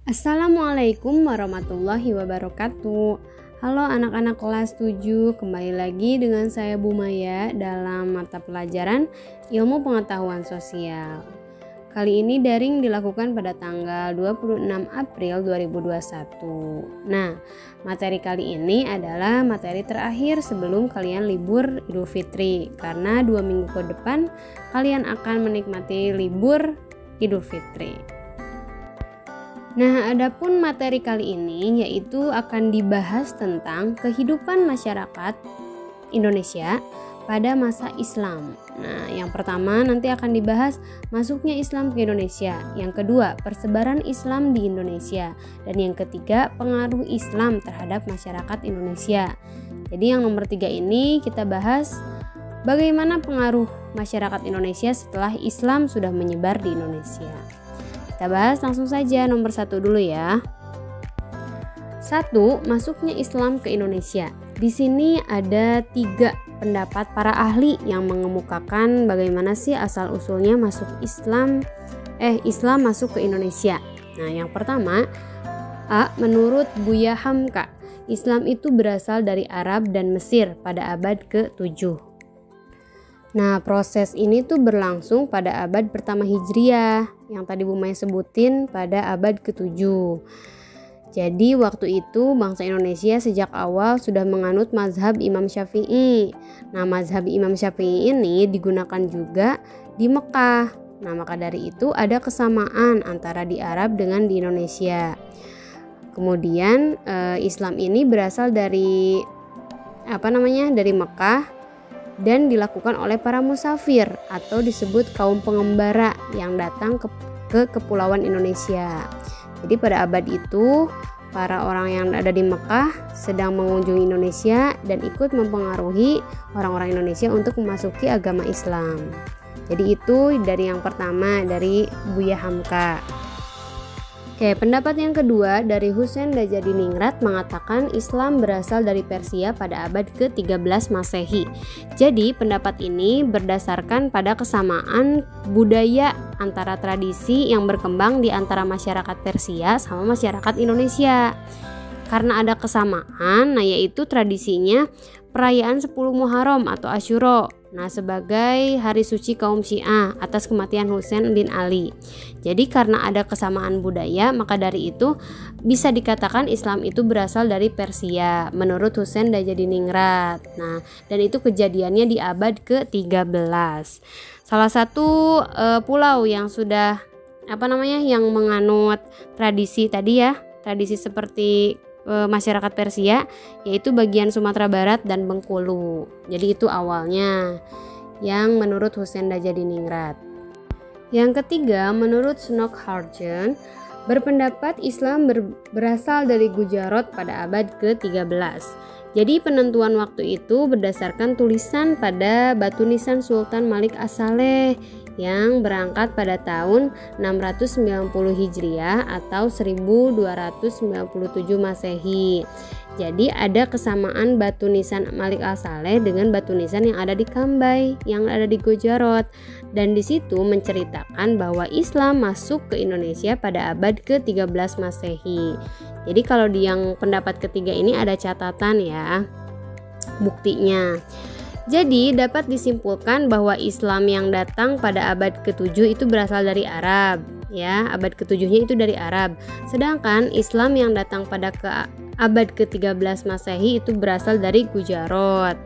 Assalamualaikum warahmatullahi wabarakatuh. Halo anak-anak kelas 7, kembali lagi dengan saya Bu Maya dalam mata pelajaran Ilmu Pengetahuan Sosial. Kali ini daring dilakukan pada tanggal 26 April 2021. Nah, materi kali ini adalah materi terakhir sebelum kalian libur Idul Fitri, karena 2 minggu ke depan kalian akan menikmati libur Idul Fitri. Nah, adapun materi kali ini yaitu akan dibahas tentang kehidupan masyarakat Indonesia pada masa Islam. Nah, yang pertama nanti akan dibahas masuknya Islam ke Indonesia. Yang kedua, persebaran Islam di Indonesia. Dan yang ketiga, pengaruh Islam terhadap masyarakat Indonesia. Jadi yang nomor 3 ini kita bahas bagaimana pengaruh masyarakat Indonesia setelah Islam sudah menyebar di Indonesia. Kita bahas langsung saja nomor 1 dulu ya. 1. Masuknya Islam ke Indonesia. Di sini ada 3 pendapat para ahli yang mengemukakan bagaimana sih asal usulnya Islam masuk ke Indonesia. Nah, yang pertama, A. Menurut Buya Hamka, Islam itu berasal dari Arab dan Mesir pada abad ke-7. Nah, proses ini tuh berlangsung pada abad pertama Hijriah yang tadi Bu Maya sebutin pada abad ke-7. Jadi waktu itu bangsa Indonesia sejak awal sudah menganut mazhab Imam Syafi'i. Nah, mazhab Imam Syafi'i ini digunakan juga di Mekah. Nah, maka dari itu ada kesamaan antara di Arab dengan di Indonesia. Kemudian Islam ini berasal dari dari Mekah dan dilakukan oleh para musafir atau disebut kaum pengembara yang datang ke kepulauan Indonesia. Jadi pada abad itu para orang yang ada di Mekah sedang mengunjungi Indonesia dan ikut mempengaruhi orang-orang Indonesia untuk memasuki agama Islam. Jadi itu dari yang pertama dari Buya Hamka. Oke, pendapat yang kedua dari Husain Dajjadiningrat mengatakan Islam berasal dari Persia pada abad ke-13 Masehi. Jadi pendapat ini berdasarkan pada kesamaan budaya antara tradisi yang berkembang di antara masyarakat Persia sama masyarakat Indonesia. Karena ada kesamaan, yaitu tradisinya perayaan 10 Muharram atau Asyura. Nah, sebagai hari suci kaum Syiah atas kematian Husain bin Ali. Jadi karena ada kesamaan budaya, maka dari itu bisa dikatakan Islam itu berasal dari Persia menurut Husain Dajjadiningrat. Nah, dan itu kejadiannya di abad ke-13. Salah satu pulau yang sudah yang menganut tradisi tadi ya, tradisi seperti masyarakat Persia, yaitu bagian Sumatera Barat dan Bengkulu. Jadi itu awalnya yang menurut Husain Dajjadiningrat. Yang ketiga, menurut Snokharjen berpendapat Islam berasal dari Gujarat pada abad ke-13. Jadi penentuan waktu itu berdasarkan tulisan pada batu nisan Sultan Malik As-Saleh yang berangkat pada tahun 690 Hijriah atau 1297 Masehi. Jadi ada kesamaan batu nisan Malik As-Saleh dengan batu nisan yang ada di Cambay yang ada di Gujarat, dan di situ menceritakan bahwa Islam masuk ke Indonesia pada abad ke-13 Masehi. Jadi kalau di yang pendapat ketiga ini ada catatan ya buktinya. Jadi dapat disimpulkan bahwa Islam yang datang pada abad ke-7 itu berasal dari Arab ya, abad ke-7-nya itu dari Arab. Sedangkan Islam yang datang pada abad ke-13 Masehi itu berasal dari Gujarat.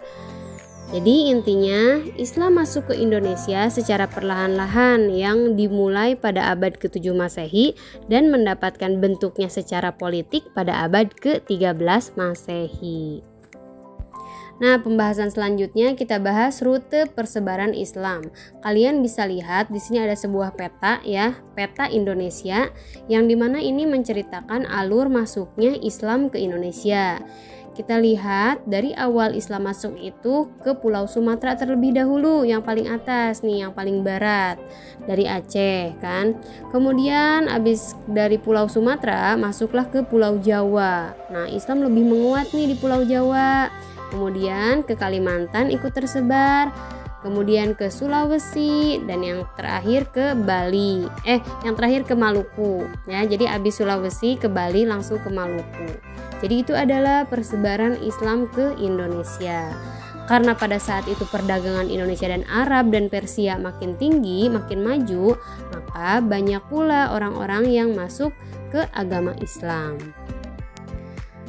Jadi intinya Islam masuk ke Indonesia secara perlahan-lahan yang dimulai pada abad ke-7 Masehi dan mendapatkan bentuknya secara politik pada abad ke-13 Masehi. Nah, pembahasan selanjutnya kita bahas rute persebaran Islam. Kalian bisa lihat di sini ada sebuah peta ya, peta Indonesia yang dimana ini menceritakan alur masuknya Islam ke Indonesia. Kita lihat dari awal Islam masuk itu ke Pulau Sumatera terlebih dahulu, yang paling atas nih, yang paling barat dari Aceh kan. Kemudian habis dari Pulau Sumatera masuklah ke Pulau Jawa. Nah, Islam lebih menguat nih di Pulau Jawa. Kemudian ke Kalimantan ikut tersebar. kemudian ke Sulawesi, dan yang terakhir ke Bali. Yang terakhir ke Maluku ya. Jadi habis Sulawesi ke Bali langsung ke Maluku. Jadi itu adalah persebaran Islam ke Indonesia. Karena pada saat itu perdagangan Indonesia dan Arab dan Persia makin tinggi, makin maju, maka banyak pula orang-orang yang masuk ke agama Islam.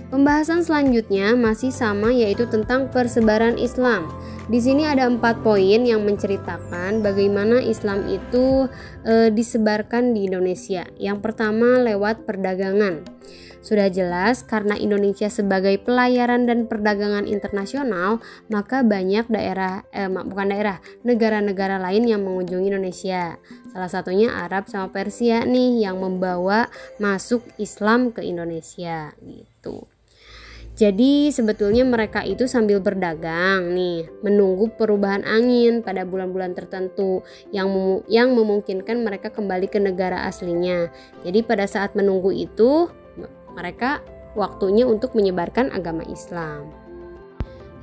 Pembahasan selanjutnya masih sama, yaitu tentang persebaran Islam. Di sini ada 4 poin yang menceritakan bagaimana Islam itu disebarkan di Indonesia. Yang pertama lewat perdagangan. Sudah jelas karena Indonesia sebagai pelayaran dan perdagangan internasional, maka banyak negara-negara lain yang mengunjungi Indonesia. Salah satunya Arab sama Persia nih yang membawa masuk Islam ke Indonesia gitu. Jadi sebetulnya mereka itu sambil berdagang nih, menunggu perubahan angin pada bulan-bulan tertentu yang memungkinkan mereka kembali ke negara aslinya. Jadi pada saat menunggu itu, mereka waktunya untuk menyebarkan agama Islam.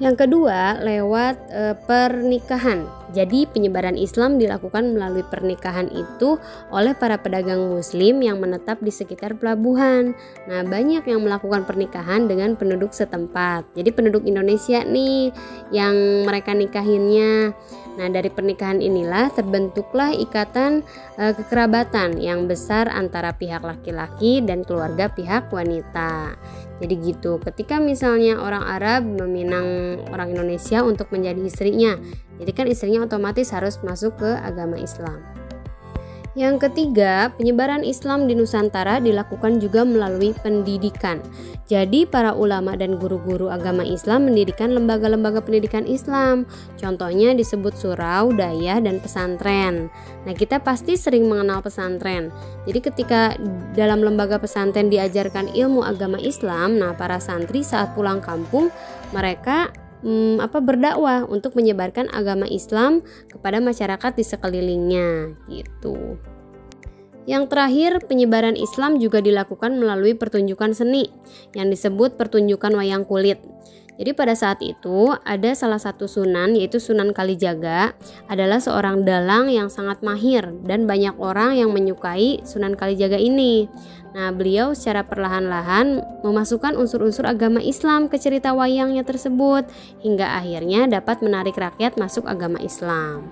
Yang kedua lewat pernikahan. Jadi penyebaran Islam dilakukan melalui pernikahan itu oleh para pedagang muslim yang menetap di sekitar pelabuhan. Nah, banyak yang melakukan pernikahan dengan penduduk setempat. Jadi penduduk Indonesia nih yang mereka nikahinnya. Nah, dari pernikahan inilah terbentuklah ikatan kekerabatan yang besar antara pihak laki-laki dan keluarga pihak wanita. Jadi gitu, ketika misalnya orang Arab meminang orang Indonesia untuk menjadi istrinya, jadi kan istrinya otomatis harus masuk ke agama Islam. Yang ketiga, penyebaran Islam di Nusantara dilakukan juga melalui pendidikan. Jadi para ulama dan guru-guru agama Islam mendirikan lembaga-lembaga pendidikan Islam. Contohnya disebut surau, dayah, dan pesantren. Nah, kita pasti sering mengenal pesantren. Jadi ketika dalam lembaga pesantren diajarkan ilmu agama Islam, nah para santri saat pulang kampung mereka berdakwah untuk menyebarkan agama Islam kepada masyarakat di sekelilingnya gitu. Yang terakhir, penyebaran Islam juga dilakukan melalui pertunjukan seni yang disebut pertunjukan wayang kulit. Jadi pada saat itu ada salah satu sunan, yaitu Sunan Kalijaga, adalah seorang dalang yang sangat mahir dan banyak orang yang menyukai Sunan Kalijaga ini. Nah, beliau secara perlahan-lahan memasukkan unsur-unsur agama Islam ke cerita wayangnya tersebut hingga akhirnya dapat menarik rakyat masuk agama Islam.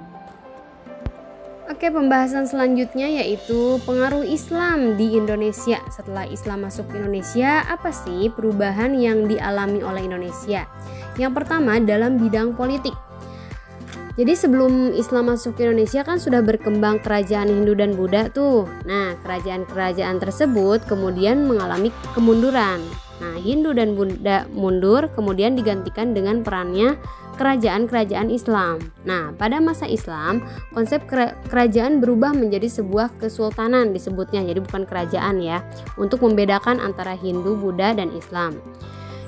Oke, pembahasan selanjutnya yaitu pengaruh Islam di Indonesia. Setelah Islam masuk ke Indonesia, apa sih perubahan yang dialami oleh Indonesia? Yang pertama dalam bidang politik. Jadi sebelum Islam masuk ke Indonesia kan sudah berkembang kerajaan Hindu dan Buddha tuh. Nah, kerajaan-kerajaan tersebut kemudian mengalami kemunduran. Nah, Hindu dan Buddha mundur kemudian digantikan dengan perannya kerajaan-kerajaan Islam. Nah, pada masa Islam, konsep kerajaan berubah menjadi sebuah kesultanan disebutnya, jadi bukan kerajaan ya, untuk membedakan antara Hindu, Buddha, dan Islam.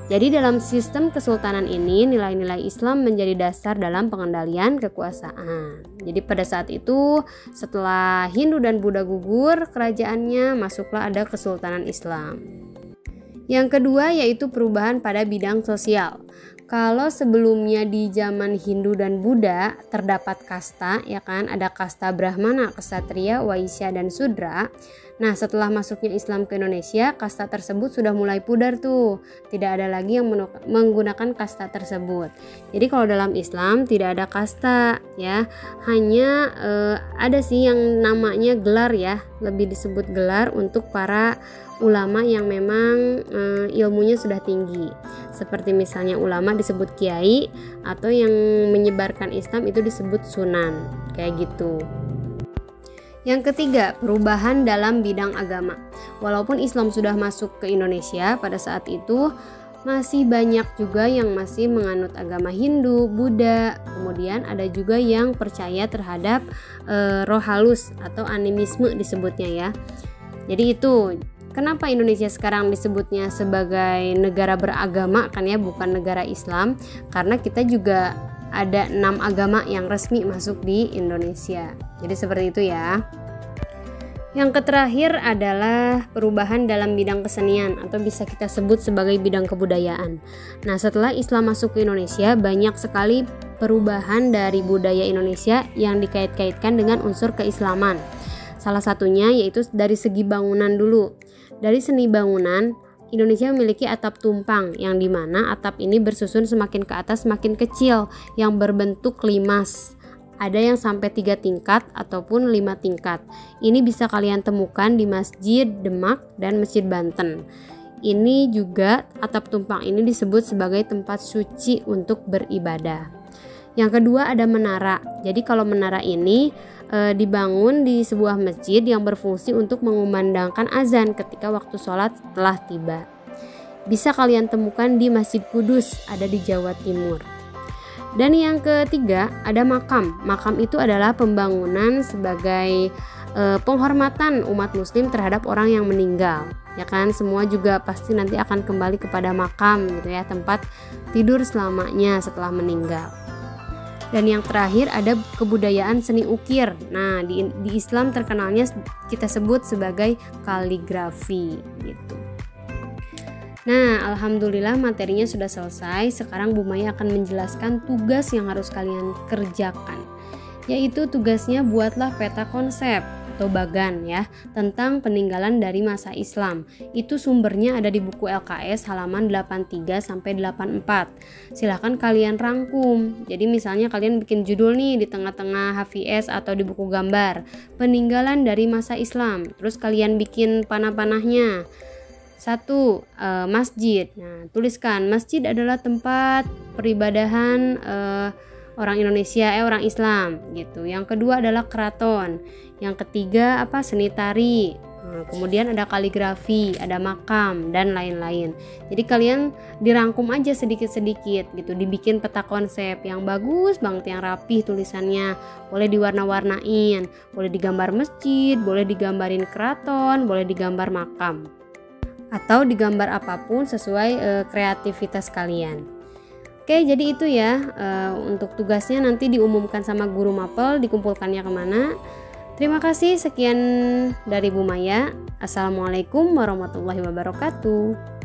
Jadi dalam sistem kesultanan ini, nilai-nilai Islam menjadi dasar dalam pengendalian kekuasaan. Jadi pada saat itu, setelah Hindu dan Buddha gugur, kerajaannya masuklah ada kesultanan Islam. Yang kedua yaitu perubahan pada bidang sosial. Kalau sebelumnya di zaman Hindu dan Buddha terdapat kasta, ya kan, ada kasta Brahmana, Ksatria, Waisya, dan Sudra. Nah, setelah masuknya Islam ke Indonesia, kasta tersebut sudah mulai pudar tuh. Tidak ada lagi yang menggunakan kasta tersebut. Jadi kalau dalam Islam tidak ada kasta ya, hanya ada sih yang namanya gelar ya, lebih disebut gelar untuk para ulama yang memang ilmunya sudah tinggi. Seperti misalnya ulama disebut kiai, atau yang menyebarkan Islam itu disebut sunan, kayak gitu. Yang ketiga, perubahan dalam bidang agama. Walaupun Islam sudah masuk ke Indonesia, pada saat itu masih banyak juga yang masih menganut agama Hindu, Buddha. Kemudian ada juga yang percaya terhadap roh halus atau animisme disebutnya ya. Jadi itu kenapa Indonesia sekarang disebutnya sebagai negara beragama kan ya, bukan negara Islam, karena kita juga ada 6 agama yang resmi masuk di Indonesia. Jadi seperti itu ya. Yang terakhir adalah perubahan dalam bidang kesenian atau bisa kita sebut sebagai bidang kebudayaan. Nah, setelah Islam masuk ke Indonesia, banyak sekali perubahan dari budaya Indonesia yang dikait-kaitkan dengan unsur keislaman. Salah satunya yaitu dari segi bangunan dulu. Dari seni bangunan, Indonesia memiliki atap tumpang yang dimana atap ini bersusun semakin ke atas semakin kecil yang berbentuk limas. Ada yang sampai 3 tingkat ataupun 5 tingkat. Ini bisa kalian temukan di Masjid Demak dan Masjid Banten. Ini juga atap tumpang ini disebut sebagai tempat suci untuk beribadah. Yang kedua ada menara. Jadi kalau menara ini dibangun di sebuah masjid yang berfungsi untuk mengumandangkan azan ketika waktu sholat telah tiba. Bisa kalian temukan di Masjid Kudus, ada di Jawa Timur. Dan yang ketiga ada makam. Makam itu adalah pembangunan sebagai penghormatan umat muslim terhadap orang yang meninggal. Ya kan, semua juga pasti nanti akan kembali kepada makam gitu ya, tempat tidur selamanya setelah meninggal. Dan yang terakhir ada kebudayaan seni ukir. Nah, di Islam terkenalnya kita sebut sebagai kaligrafi gitu. Nah, alhamdulillah materinya sudah selesai. Sekarang Bu Maya akan menjelaskan tugas yang harus kalian kerjakan. Yaitu tugasnya buatlah peta konsep atau bagan ya tentang peninggalan dari masa Islam. Itu sumbernya ada di buku LKS halaman 83 sampai 84. Silahkan kalian rangkum. Jadi misalnya kalian bikin judul nih di tengah-tengah HVS atau di buku gambar, peninggalan dari masa Islam. Terus kalian bikin panah-panahnya. 1. Masjid. Nah, tuliskan masjid adalah tempat peribadahan orang Indonesia, orang Islam gitu. Yang kedua adalah keraton. Yang ketiga seni tari. Nah, kemudian ada kaligrafi, ada makam dan lain-lain. Jadi kalian dirangkum aja sedikit-sedikit gitu, dibikin peta konsep yang bagus banget, yang rapih tulisannya. Boleh diwarna-warnain, boleh digambar masjid, boleh digambarin keraton, boleh digambar makam. Atau digambar apapun sesuai kreativitas kalian. Oke, jadi itu ya untuk tugasnya nanti diumumkan sama guru mapel, dikumpulkannya kemana. Terima kasih, sekian dari Bu Maya. Assalamualaikum warahmatullahi wabarakatuh.